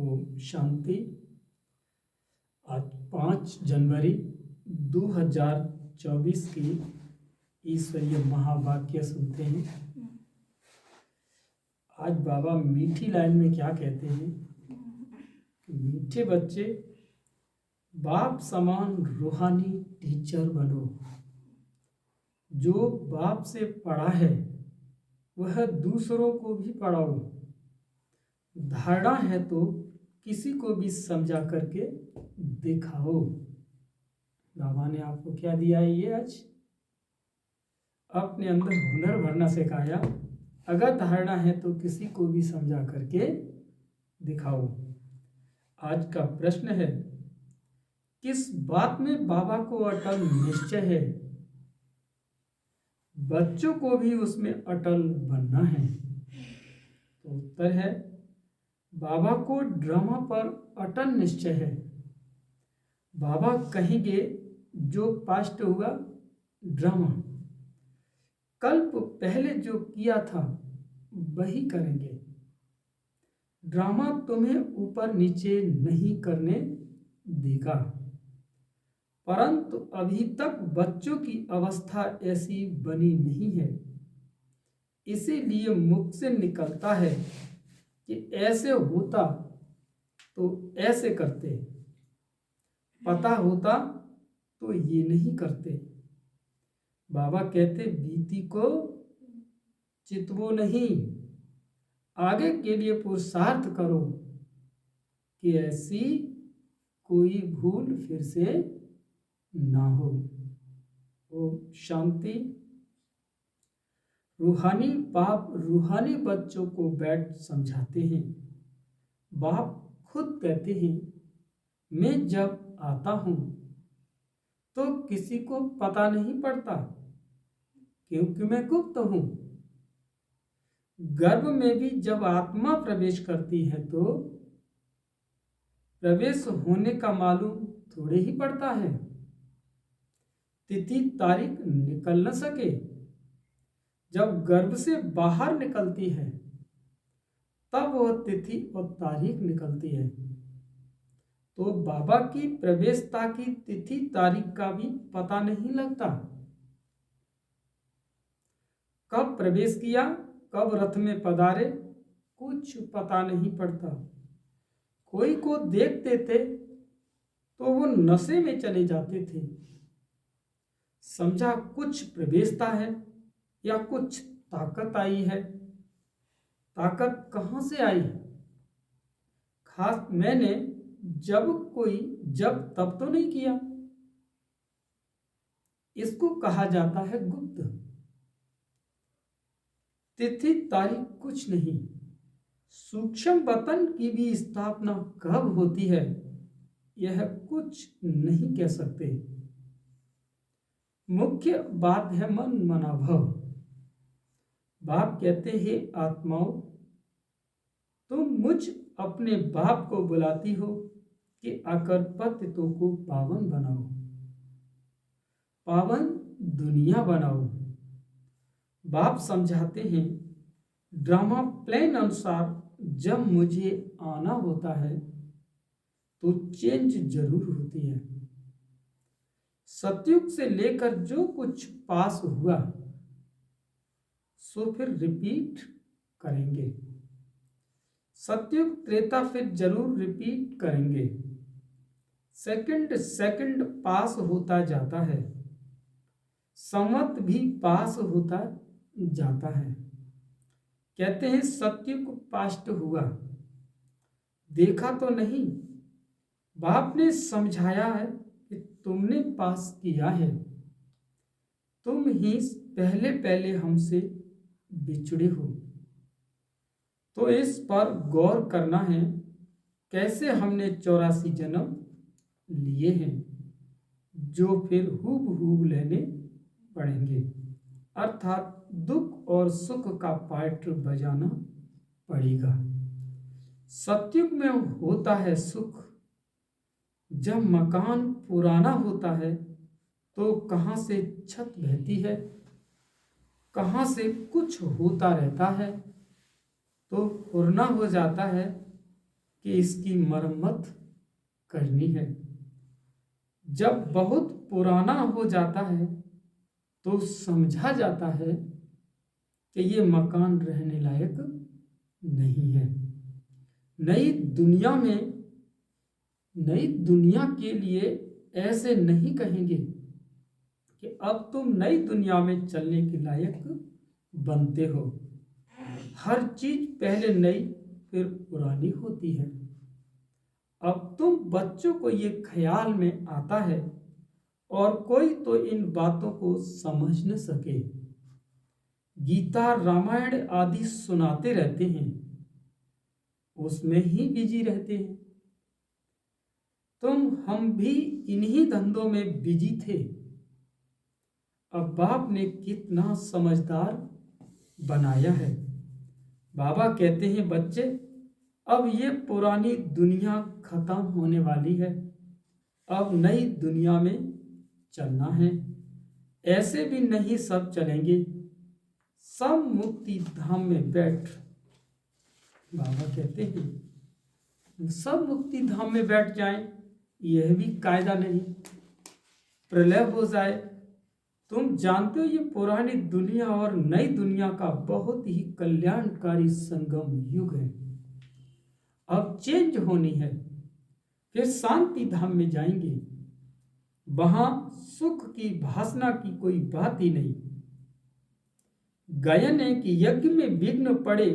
ओम शांति। आज 5 जनवरी 2024 की ईश्वरीय महावाक्य सुनते हैं। आज बाबा मीठी लाइन में क्या कहते हैं कि मीठे बच्चे, बाप समान रूहानी टीचर बनो। जो बाप से पढ़ा है वह दूसरों को भी पढ़ाओ। धारणा है तो किसी को भी समझा करके दिखाओ। बाबा ने आपको क्या दिया है? ये आज अपने अंदर हुनर भरना सिखाया। अगर धारणा है तो किसी को भी समझा करके दिखाओ। आज का प्रश्न है, किस बात में बाबा को अटल निश्चय है? बच्चों को भी उसमें अटल बनना है। तो उत्तर है, बाबा को ड्रामा पर अटल निश्चय है। बाबा कहेंगे जो पास्ट हुआ ड्रामा, कल्प पहले जो किया था वही करेंगे। ड्रामा तुम्हें ऊपर नीचे नहीं करने देगा, परंतु अभी तक बच्चों की अवस्था ऐसी बनी नहीं है। इसीलिए मुख से निकलता है कि ऐसे होता तो ऐसे करते, पता होता तो ये नहीं करते। बाबा कहते, बीती को चितवो नहीं, आगे के लिए पुरुषार्थ करो कि ऐसी कोई भूल फिर से ना हो। ओम शांति। रूहानी बाप रूहानी बच्चों को बैठ समझाते हैं। बाप खुद कहते हैं, मैं जब आता हूं तो किसी को पता नहीं पड़ता, क्योंकि मैं गुप्त हूं। गर्भ में भी जब आत्मा प्रवेश करती है तो प्रवेश होने का मालूम थोड़े ही पड़ता है। तिथि तारीख निकल न सके, जब गर्भ से बाहर निकलती है तब वह तिथि और तारीख निकलती है। तो बाबा की प्रवेशता की तिथि तारीख का भी पता नहीं लगता। कब प्रवेश किया, कब रथ में पधारे, कुछ पता नहीं पड़ता। कोई को देखते थे तो वो नशे में चले जाते थे। समझा कुछ प्रवेशता है या कुछ ताकत आई है। ताकत कहां से आई? खास मैंने जब तब तो नहीं किया। इसको कहा जाता है गुप्त। तिथि तारीख कुछ नहीं। सूक्ष्म वतन की भी स्थापना कब होती है यह कुछ नहीं कह सकते। मुख्य बात है मन मनाभव। बाप कहते हैं, आत्माओं, तुम मुझ अपने बाप को बुलाती हो कि आकर पतितों को पावन बनाओ, पावन दुनिया बनाओ। बाप समझाते हैं, ड्रामा प्लान अनुसार जब मुझे आना होता है तो चेंज जरूर होती है। सतयुग से लेकर जो कुछ पास हुआ सो फिर रिपीट करेंगे। सतयुग त्रेता फिर जरूर रिपीट करेंगे। सेकंड पास होता जाता है, संवत भी पास होता जाता है। कहते हैं सतयुग पास्ट हुआ, देखा तो नहीं। बाप ने समझाया है कि तुमने पास किया है। तुम ही पहले हमसे बिछड़े हो, तो इस पर गौर करना है कैसे हमने 84 जन्म लिए हैं, जो फिर हूब लेने पड़ेंगे। अर्थात दुख और सुख का पार्ट बजाना पड़ेगा। सतयुग में होता है सुख। जब मकान पुराना होता है तो कहां से छत बहती है, कहां से कुछ होता रहता है तो पुराना हो जाता है। कि इसकी मरम्मत करनी है। जब बहुत पुराना हो जाता है तो समझा जाता है कि ये मकान रहने लायक नहीं है। नई दुनिया में, नई दुनिया के लिए ऐसे नहीं कहेंगे कि अब तुम नई दुनिया में चलने के लायक बनते हो। हर चीज पहले नई फिर पुरानी होती है। अब तुम बच्चों को ये ख्याल में आता है और कोई तो इन बातों को समझ न सके। गीता रामायण आदि सुनाते रहते हैं, उसमें ही बिजी रहते हैं। हम भी इन्हीं धंधों में बिजी थे। अब बाप ने कितना समझदार बनाया है। बाबा कहते हैं, बच्चे अब ये पुरानी दुनिया खत्म होने वाली है, अब नई दुनिया में चलना है। ऐसे भी नहीं सब चलेंगे, सब मुक्ति धाम में बैठ, बाबा कहते हैं सब मुक्ति धाम में बैठ जाएं, यह भी कायदा नहीं। प्रलय हो जाए, तुम जानते हो ये पुरानी दुनिया और नई दुनिया का बहुत ही कल्याणकारी संगम युग है। अब चेंज होनी है, फिर शांति धाम में जाएंगे। वहां सुख की भासना की कोई बात ही नहीं। गायन है कि यज्ञ में विघ्न पड़े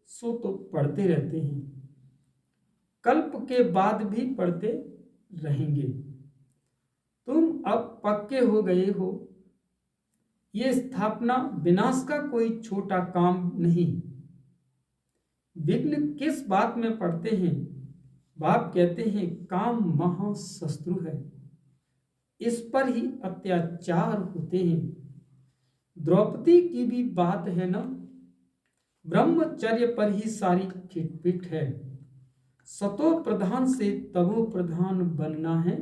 सो तो पढ़ते रहते हैं, कल्प के बाद भी पढ़ते रहेंगे। तुम अब पक्के हो गए हो, ये स्थापना विनाश का कोई छोटा काम नहीं। विघ्न किस बात में पड़ते हैं? बाप कहते हैं काम महाशत्रु है, इस पर ही अत्याचार होते हैं। द्रौपदी की भी बात है ना, ब्रह्मचर्य पर ही सारी खिटपिट है। सतो प्रधान से तमो प्रधान बनना है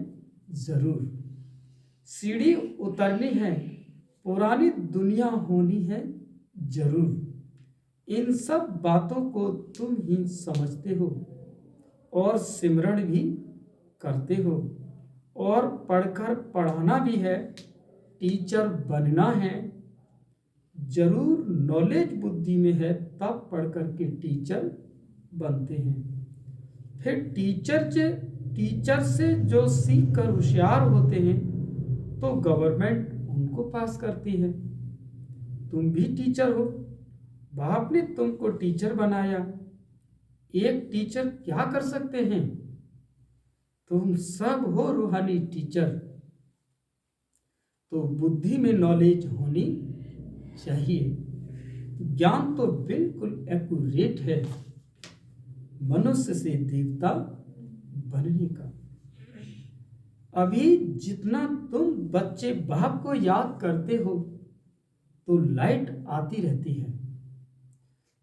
जरूर। सीढ़ी उतरनी है, पुरानी दुनिया होनी है जरूर। इन सब बातों को तुम ही समझते हो और सिमरण भी करते हो, और पढ़कर पढ़ाना भी है, टीचर बनना है जरूर। नॉलेज बुद्धि में है तब पढ़कर के टीचर बनते हैं। फिर टीचर से जो सीख कर होशियार होते हैं तो गवर्नमेंट उनको पास करती है। तुम भी टीचर हो, बाप ने तुमको टीचर बनाया। एक टीचर क्या कर सकते हैं? तुम सब हो रूहानी टीचर। तो बुद्धि में नॉलेज होनी चाहिए। ज्ञान तो बिल्कुल एक्यूरेट है मनुष्य से देवता बनने का। अभी जितना तुम बच्चे बाप को याद करते हो तो लाइट आती रहती है।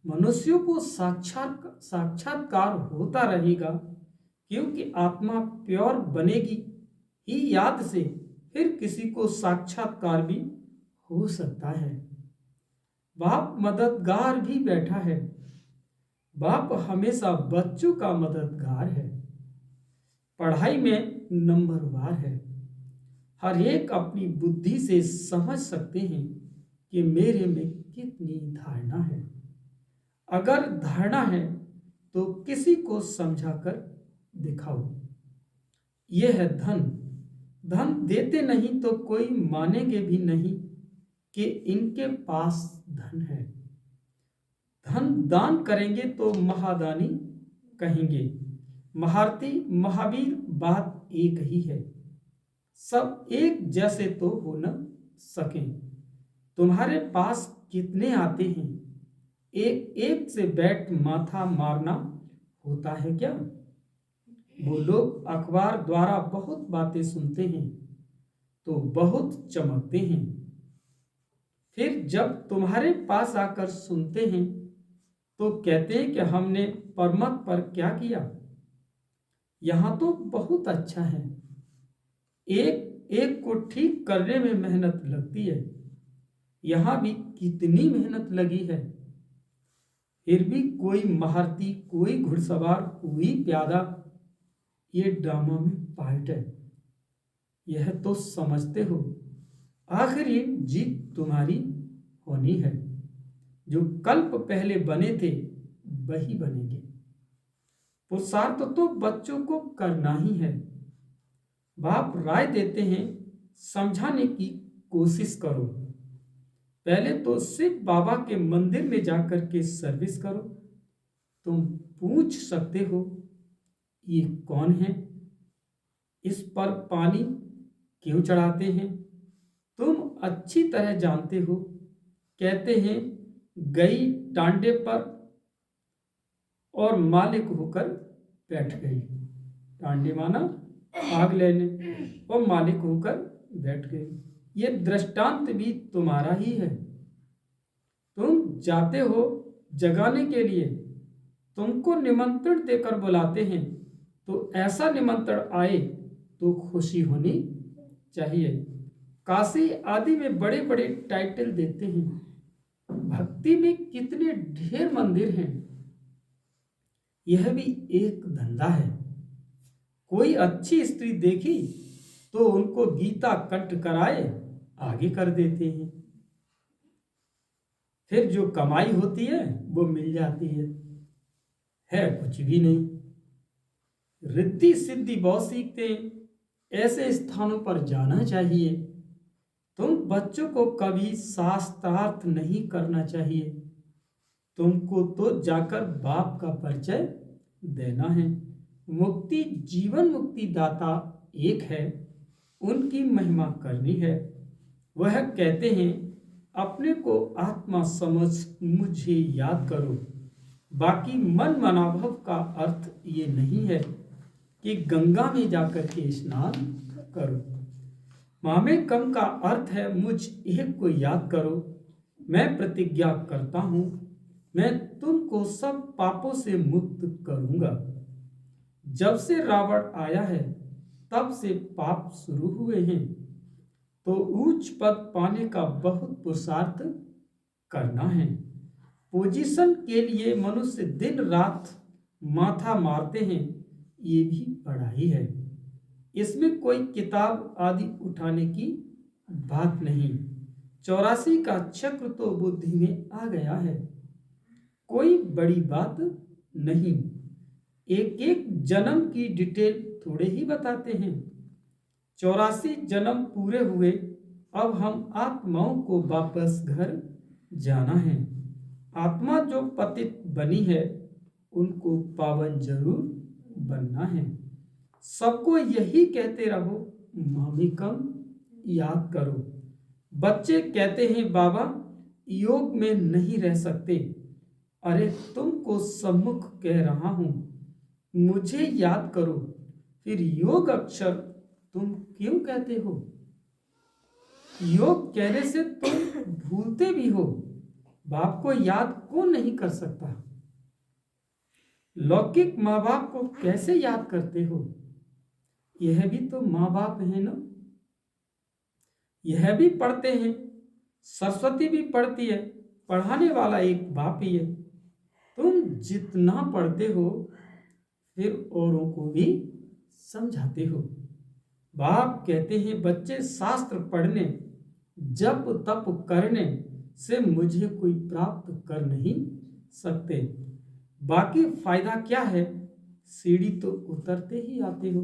मनुष्यों को साक्षात्कार होता रहेगा, क्योंकि आत्मा प्योर बनेगी ही याद से, फिर किसी को साक्षात्कार भी हो सकता है। बाप मददगार भी बैठा है। बाप हमेशा बच्चों का मददगार है, पढ़ाई में नंबरवार है। हर एक अपनी बुद्धि से समझ सकते हैं कि मेरे में कितनी धारणा है। अगर धारणा है तो किसी को समझाकर दिखाओ। यह है धन। धन देते नहीं तो कोई मानेंगे भी नहीं कि इनके पास धन है। धन दान करेंगे तो महादानी कहेंगे। महारथी महावीर बात एक ही है, सब एक जैसे तो हो न सकें। तुम्हारे पास कितने आते हैं? एक एक से बैठ माथा मारना होता है क्या? वो लोग अखबार द्वारा बहुत बातें सुनते हैं तो बहुत चमकते हैं, फिर जब तुम्हारे पास आकर सुनते हैं तो कहते हैं कि हमने परमत पर क्या किया। यहां तो बहुत अच्छा है, एक एक को ठीक करने में मेहनत लगती है। यहां भी कितनी मेहनत लगी है। फिर भी कोई महारथी, कोई घुड़सवार, कोई प्यादा ये ड्रामा में पार्ट है, यह तो समझते हो। आखिर ये जीत तुम्हारी होनी है। जो कल्प पहले बने थे वही बनेंगे। पुरुषार्थ तो बच्चों को करना ही है। बाप राय देते हैं, समझाने की कोशिश करो। पहले तो सिर्फ बाबा के मंदिर में जाकर के सर्विस करो। तुम पूछ सकते हो ये कौन है, इस पर पानी क्यों चढ़ाते हैं। तुम अच्छी तरह जानते हो। कहते हैं गई टांडे पर और मालिक होकर बैठ गई। टांडे माना आग लेने, और मालिक होकर बैठ गई। ये दृष्टांत भी तुम्हारा ही है। तुम जाते हो जगाने के लिए, तुमको निमंत्रण देकर बुलाते हैं, तो ऐसा निमंत्रण आए तो खुशी होनी चाहिए। काशी आदि में बड़े बड़े टाइटल देते हैं। भक्ति में कितने ढेर मंदिर हैं। यह भी एक धंधा है। कोई अच्छी स्त्री देखी तो उनको गीता कंठ कराए आगे कर देते हैं। फिर जो कमाई होती है वो मिल जाती है कुछ भी नहीं। रिद्धि सिद्धि बहुत सीखते हैं। ऐसे स्थानों पर जाना चाहिए। तुम बच्चों को कभी शास्त्रार्थ नहीं करना चाहिए। तुमको तो जाकर बाप का परिचय देना है। मुक्ति, जीवन मुक्ति दाता एक है, उनकी महिमा करनी है। वह कहते हैं अपने को आत्मा समझ मुझे याद करो। बाकी मन मनाभव का अर्थ ये नहीं है कि गंगा में जाकर के स्नान करो। मामे कम का अर्थ है मुझ एक को याद करो। मैं प्रतिज्ञा करता हूं, मैं तुमको सब पापों से मुक्त करूंगा। जब से रावण आया है तब से पाप शुरू हुए हैं, तो उच्च पद पाने का बहुत पुरुषार्थ करना है। पोजीशन के लिए मनुष्य दिन रात माथा मारते हैं, ये भी पढ़ाई है। इसमें कोई किताब आदि उठाने की बात नहीं। 84 का चक्र तो बुद्धि में आ गया है, कोई बड़ी बात नहीं। एक एक जन्म की डिटेल थोड़े ही बताते हैं। 84 जन्म पूरे हुए, अब हम आत्माओं को वापस घर जाना है। आत्मा जो पतित बनी है उनको पावन जरूर बनना है। सबको यही कहते रहो, मामिकम याद करो। बच्चे कहते हैं बाबा योग में नहीं रह सकते। अरे तुमको सम्मुख कह रहा हूं, मुझे याद करो। फिर योग अक्षर तुम क्यों कहते हो? योग कहने से तुम भूलते भी हो। बाप को याद कौन नहीं कर सकता? लौकिक माँ बाप को कैसे याद करते हो? यह भी तो माँ बाप है ना। यह भी पढ़ते हैं, सरस्वती भी पढ़ती है, पढ़ाने वाला एक बाप ही है। तुम जितना पढ़ते हो फिर औरों को भी समझाते हो। बाप कहते हैं बच्चे शास्त्र पढ़ने, जप तप करने से मुझे कोई प्राप्त कर नहीं सकते। बाकी फायदा क्या है? सीढ़ी तो उतरते ही आते हो।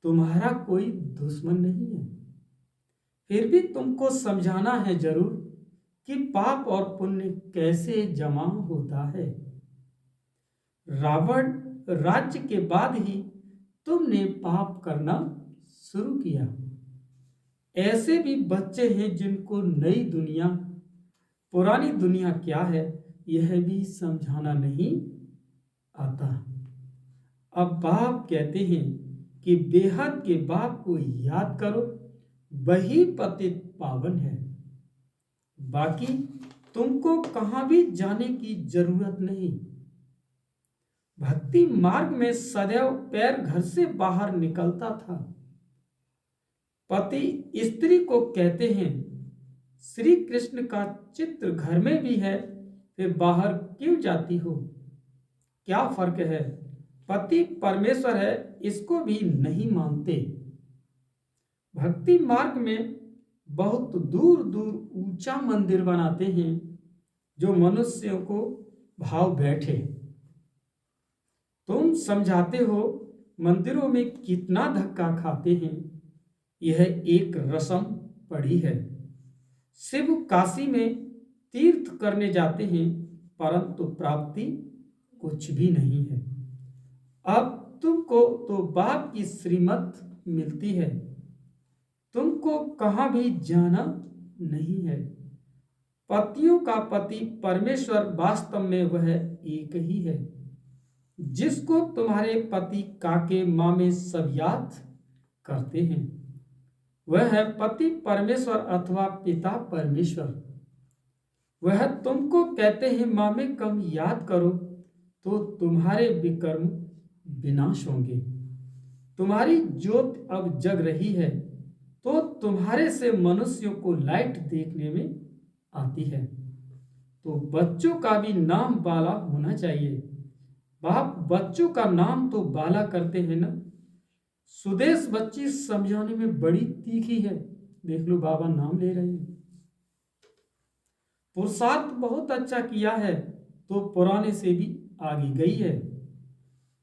तुम्हारा कोई दुश्मन नहीं है। फिर भी तुमको समझाना है जरूर कि पाप और पुण्य कैसे जमा होता है। रावण राज्य के बाद ही तुमने पाप करना शुरू किया। ऐसे भी बच्चे हैं जिनको नई दुनिया, पुरानी दुनिया क्या है यह भी समझाना नहीं आता। अब बाप कहते हैं कि बेहद के बाप को याद करो, वही पतित पावन है। बाकी तुमको कहां भी जाने की जरूरत नहीं। भक्ति मार्ग में सदैव पैर घर से बाहर निकलता था। पति स्त्री को कहते हैं, श्री कृष्ण का चित्र घर में भी है, फिर बाहर क्यों जाती हो? क्या फर्क है? पति परमेश्वर है, इसको भी नहीं मानते। भक्ति मार्ग में बहुत दूर दूर ऊंचा मंदिर बनाते हैं जो मनुष्यों को भाव बैठे। तुम समझाते हो मंदिरों में कितना धक्का खाते हैं। यह एक रस्म पड़ी है। शिव काशी में तीर्थ करने जाते हैं, परंतु प्राप्ति कुछ भी नहीं है। अब तुमको तो बाप की श्रीमत मिलती है, तुमको कहाँ भी जाना नहीं है। पतियों का पति परमेश्वर वास्तव में वह एक ही है, जिसको तुम्हारे पति काके मामे सब याद करते हैं। वह है पति परमेश्वर अथवा पिता परमेश्वर। वह तुमको कहते हैं मामे कम याद करो तो तुम्हारे विकर्म विनाश होंगे। तुम्हारी ज्योत अब जग रही है तो तुम्हारे से मनुष्यों को लाइट देखने में आती है। तो बच्चों का भी नाम बाला होना चाहिए। बाप बच्चों का नाम तो बाला करते हैं ना। सुदेश बच्ची समझाने में बड़ी तीखी है। देख लो बाबा नाम ले रहे हैं। पुरुषार्थ बहुत अच्छा किया है तो पुराने से भी आगे गई है।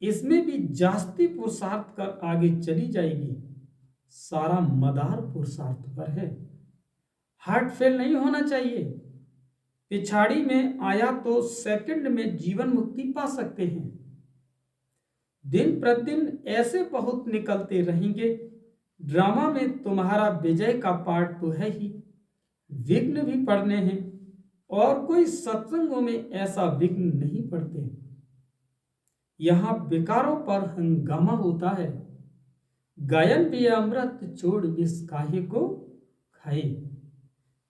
इसमें भी जास्ती पुरुषार्थ कर आगे चली जाएगी। सारा मदार पुरुषार्थ पर है। हार्ट फेल नहीं होना चाहिए। पिछाड़ी में आया तो सेकंड में जीवन मुक्ति पा सकते हैं। दिन प्रतिदिन ऐसे बहुत निकलते रहेंगे। ड्रामा में तुम्हारा विजय का पार्ट तो है ही, विघ्न भी पड़ने हैं और कोई सत्संगों में ऐसा विघ्न नहीं पड़ते। यहां विकारों पर हंगामा होता है। गायन भी अमृत छोड़ विष काहे को खाए।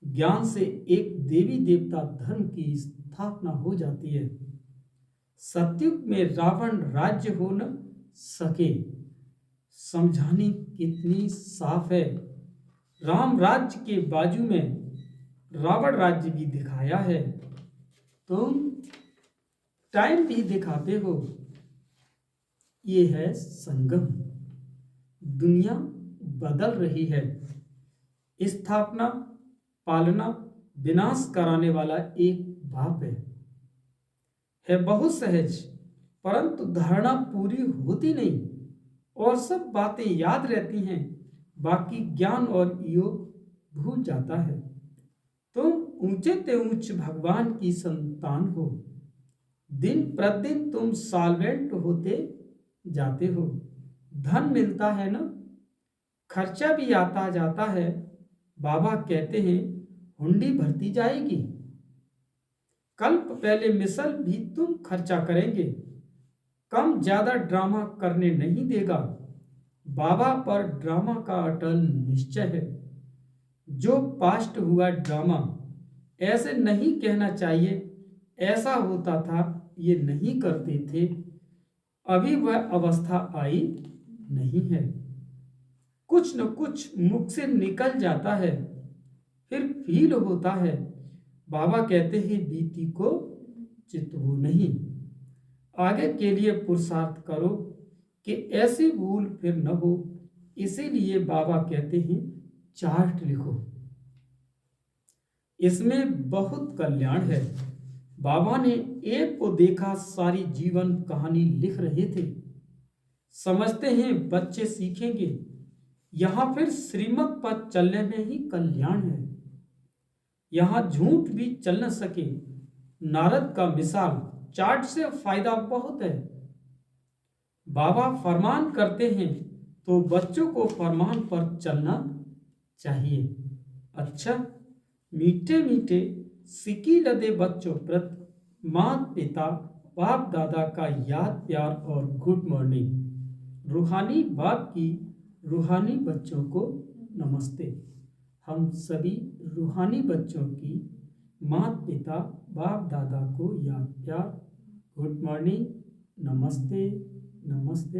ज्ञान से एक देवी देवता धर्म की स्थापना हो जाती है। सतयुग में रावण राज्य हो न सके। समझानी कितनी साफ है। राम राज्य के बाजू में रावण राज्य भी दिखाया है। तुम टाइम भी दिखाते हो। ये है संगम। दुनिया बदल रही है। स्थापना, पालना, विनाश कराने वाला एक बाप है बहुत सहज, परंतु धारणा पूरी होती नहीं और सब बातें याद रहती हैं, बाकी ज्ञान और योग भूल जाता है। तुम ऊंचे ते ऊंच भगवान की संतान हो। दिन प्रतिदिन तुम सॉल्वेंट होते जाते हो। धन मिलता है ना, खर्चा भी आता जाता है। बाबा कहते हैं हुंडी भरती जाएगी। कल्प पहले मिसल भी तुम खर्चा करेंगे। कम ज्यादा ड्रामा करने नहीं देगा। बाबा पर ड्रामा का अटल निश्चय है। जो पास्ट हुआ ड्रामा, ऐसे नहीं कहना चाहिए ऐसा होता था, ये नहीं करते थे, अभी वह अवस्था आई नहीं है। कुछ न कुछ मुख से निकल जाता है, फिर फील होता है। बाबा कहते हैं बीती को चितवो नहीं, आगे के लिए पुरुषार्थ करो कि ऐसी भूल फिर न हो। इसीलिए बाबा कहते हैं चार्ट लिखो। इसमें बहुत कल्याण है। बाबा ने एक को देखा सारी जीवन कहानी लिख रहे थे। समझते हैं बच्चे सीखेंगे। यहां फिर श्रीमत पर चलने में ही कल्याण है। यहां झूठ भी चल न सके। नारद का मिसाल, चार्ट से फायदा बहुत है। बाबा फरमान करते हैं तो बच्चों को फरमान पर चलना चाहिए। अच्छा, मीठे मीठे सिकी लदे बच्चों प्रति माता पिता बाप दादा का याद प्यार और गुड मॉर्निंग। रूहानी बाप की रूहानी बच्चों को नमस्ते। हम सभी रूहानी बच्चों की माता पिता बाप दादा को याद प्यार, गुड मॉर्निंग, नमस्ते नमस्ते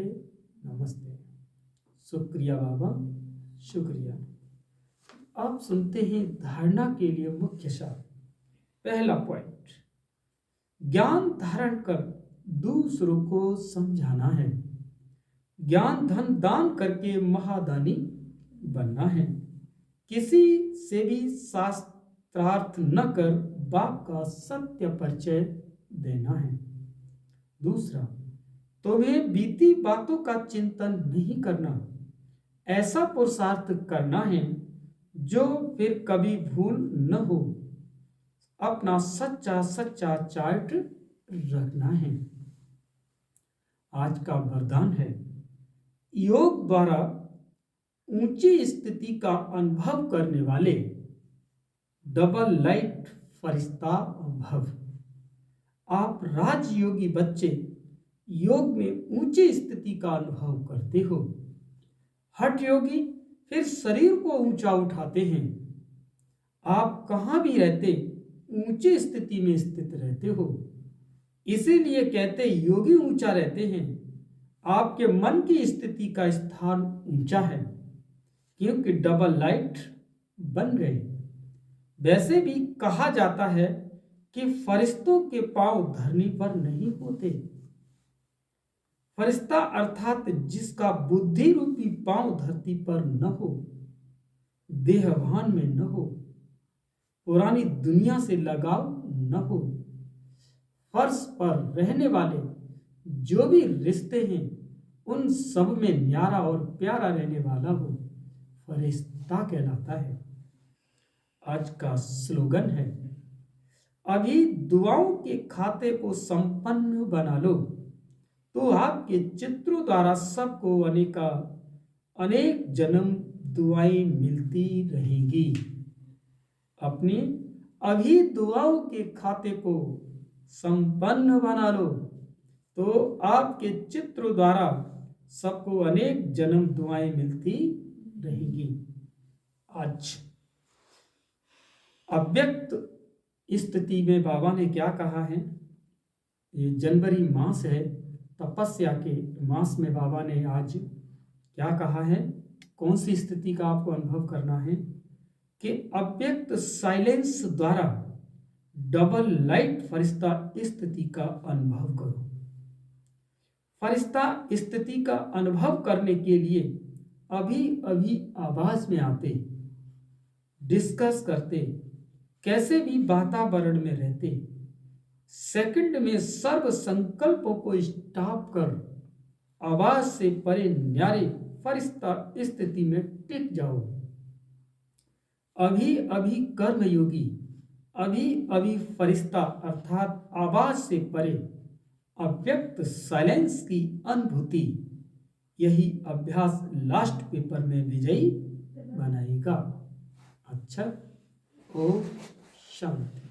नमस्ते। शुक्रिया बाबा, शुक्रिया। आप सुनते हैं धारणा के लिए मुख्य सार। पहला पॉइंट, ज्ञान धारण कर दूसरों को समझाना है। ज्ञान धन दान करके महादानी बनना है। किसी से भी शास्त्रार्थ न कर बाप का सत्य परिचय देना है। दूसरा, तुम्हें बीती बातों का चिंतन नहीं करना, ऐसा पुरुषार्थ करना है जो फिर कभी भूल न हो। अपना सच्चा सच्चा चार्ट रखना है। आज का वरदान है, योग द्वारा ऊंची स्थिति का अनुभव करने वाले डबल लाइट फरिश्ता भव। आप राजयोगी बच्चे योग में ऊंची स्थिति का अनुभव करते हो। हठ योगी फिर शरीर को ऊंचा उठाते हैं। आप कहां भी रहते ऊंची स्थिति में स्थित रहते हो। इसीलिए कहते योगी ऊंचा रहते हैं। आपके मन की स्थिति का स्थान ऊंचा है, क्योंकि डबल लाइट बन गए। वैसे भी कहा जाता है कि फरिश्तों के पांव धरनी पर नहीं होते। फरिश्ता अर्थात जिसका बुद्धि रूपी पांव धरती पर न हो, देहभान में न हो, पुरानी दुनिया से लगाव न हो, फर्श पर रहने वाले जो भी रिश्ते हैं उन सब में न्यारा और प्यारा रहने वाला हो, फरिश्ता कहलाता है। आज का स्लोगन है, अभी दुआओं के खाते को संपन्न बना लो तो आपके चित्रों द्वारा सबको अनेक जन्म दुआएं मिलती रहेंगी। अपनी अभी दुआओं के खाते को संपन्न बना लो तो आपके चित्र द्वारा सबको अनेक जन्म दुआएं मिलती रहेंगी। आज अव्यक्त स्थिति में बाबा ने क्या कहा है, ये जनवरी मास है, तपस्या के मास में बाबा ने आज क्या कहा है, कौन सी स्थिति का आपको अनुभव करना है कि अव्यक्त साइलेंस द्वारा डबल लाइट फरिश्ता स्थिति का अनुभव करो। फरिश्ता स्थिति का अनुभव करने के लिए अभी अभी आवाज में आते, डिस्कस करते, कैसे भी वातावरण में रहते, सेकंड में सर्व संकल्पों को स्टॉप कर आवाज से परे न्यारे फरिश्ता स्थिति में टिक जाओ। अभी अभी कर्मयोगी, अभी अभी फरिश्ता अर्थात आवाज से परे अव्यक्त साइलेंस की अनुभूति, यही अभ्यास लास्ट पेपर में विजयी बनाएगा। अच्छा, ओम शांति।